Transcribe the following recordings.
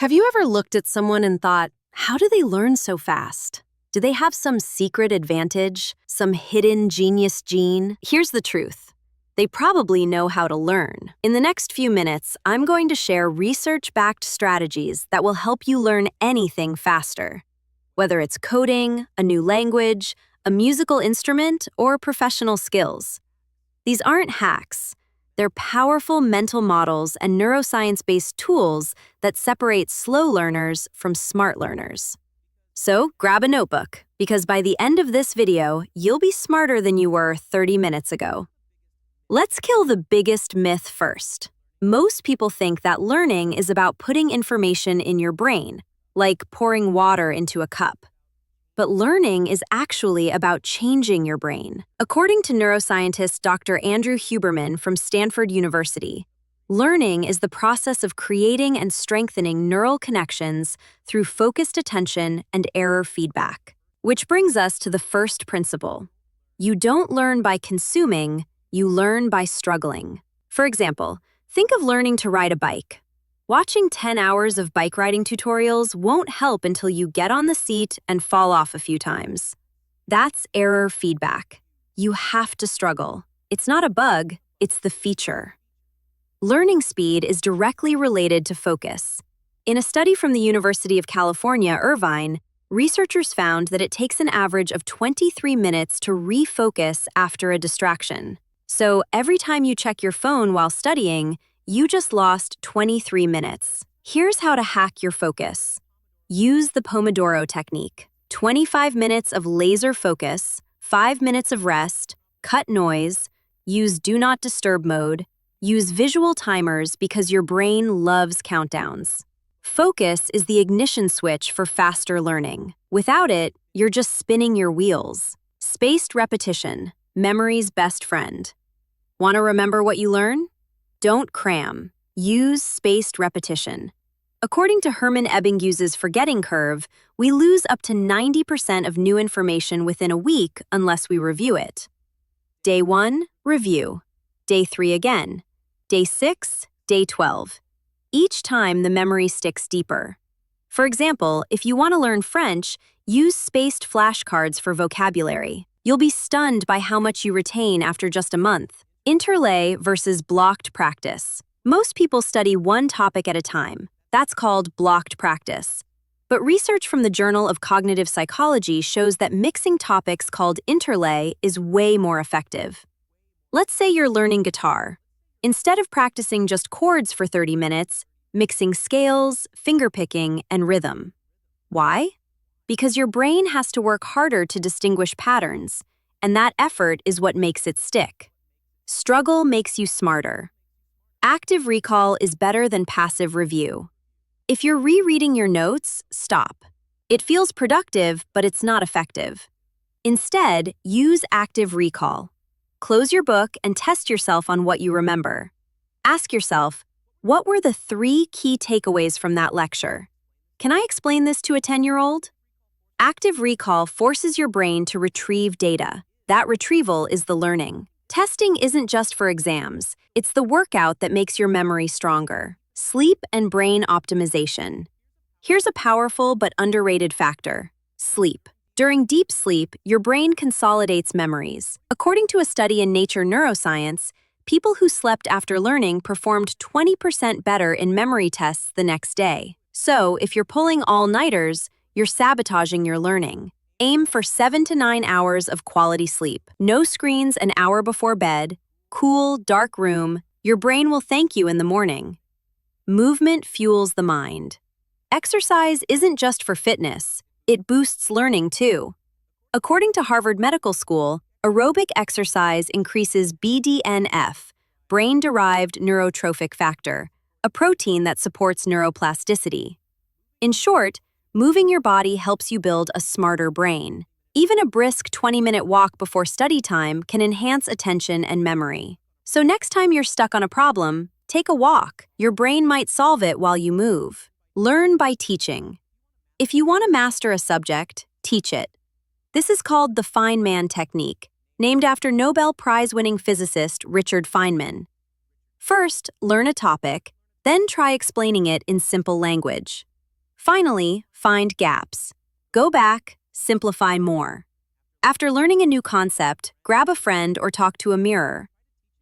Have you ever looked at someone and thought, how do they learn so fast? Do they have some secret advantage, some hidden genius gene? Here's the truth. They probably know how to learn. In the next few minutes, I'm going to share research-backed strategies that will help you learn anything faster. Whether it's coding, a new language, a musical instrument, or professional skills. These aren't hacks. They're powerful mental models and neuroscience-based tools that separate slow learners from smart learners. So grab a notebook, because by the end of this video, you'll be smarter than you were 30 minutes ago. Let's kill the biggest myth first. Most people think that learning is about putting information in your brain, like pouring water into a cup. But learning is actually about changing your brain. According to neuroscientist Dr. Andrew Huberman from Stanford University, learning is the process of creating and strengthening neural connections through focused attention and error feedback. Which brings us to the first principle. You don't learn by consuming, you learn by struggling. For example, think of learning to ride a bike. Watching 10 hours of bike riding tutorials won't help until you get on the seat and fall off a few times. That's error feedback. You have to struggle. It's not a bug, it's the feature. Learning speed is directly related to focus. In a study from the University of California, Irvine, researchers found that it takes an average of 23 minutes to refocus after a distraction. So every time you check your phone while studying, you just lost 23 minutes. Here's how to hack your focus. Use the Pomodoro technique. 25 minutes of laser focus, 5 minutes of rest, cut noise, use do not disturb mode, use visual timers because your brain loves countdowns. Focus is the ignition switch for faster learning. Without it, you're just spinning your wheels. Spaced repetition, memory's best friend. Want to remember what you learn? Don't cram. Use spaced repetition. According to Hermann Ebbinghus's forgetting curve, we lose up to 90% of new information within a week unless we review it. Day 1, review. Day 3 again. Day 6, day 12. Each time the memory sticks deeper. For example, if you want to learn French, use spaced flashcards for vocabulary. You'll be stunned by how much you retain after just a month. Interlay versus blocked practice. Most people study one topic at a time. That's called blocked practice. But research from the Journal of Cognitive Psychology shows that mixing topics called interlay is way more effective. Let's say you're learning guitar. Instead of practicing just chords for 30 minutes, mixing scales, fingerpicking, and rhythm. Why? Because your brain has to work harder to distinguish patterns, and that effort is what makes it stick. Struggle makes you smarter. Active recall is better than passive review. If you're rereading your notes, stop. It feels productive, but it's not effective. Instead, use active recall. Close your book and test yourself on what you remember. Ask yourself, what were the 3 key takeaways from that lecture? Can I explain this to a 10-year-old? Active recall forces your brain to retrieve data. That retrieval is the learning. Testing isn't just for exams, it's the workout that makes your memory stronger. Sleep and brain optimization. Here's a powerful but underrated factor: sleep. During deep sleep, your brain consolidates memories. According to a study in Nature Neuroscience, people who slept after learning performed 20% better in memory tests the next day. So, if you're pulling all-nighters, you're sabotaging your learning. Aim for 7 to 9 hours of quality sleep. No screens an hour before bed. Cool, dark room. Your brain will thank you in the morning. Movement fuels the mind. Exercise isn't just for fitness. It boosts learning too. According to Harvard Medical School, aerobic exercise increases BDNF, brain-derived neurotrophic factor, a protein that supports neuroplasticity. In short, moving your body helps you build a smarter brain. Even a brisk 20-minute walk before study time can enhance attention and memory. So next time you're stuck on a problem, take a walk. Your brain might solve it while you move. Learn by teaching. If you want to master a subject, teach it. This is called the Feynman technique, named after Nobel Prize-winning physicist Richard Feynman. First, learn a topic, then try explaining it in simple language. Finally, find gaps. Go back, simplify more. After learning a new concept, grab a friend or talk to a mirror.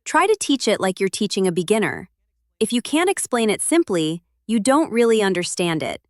Try to teach it like you're teaching a beginner. If you can't explain it simply, you don't really understand it.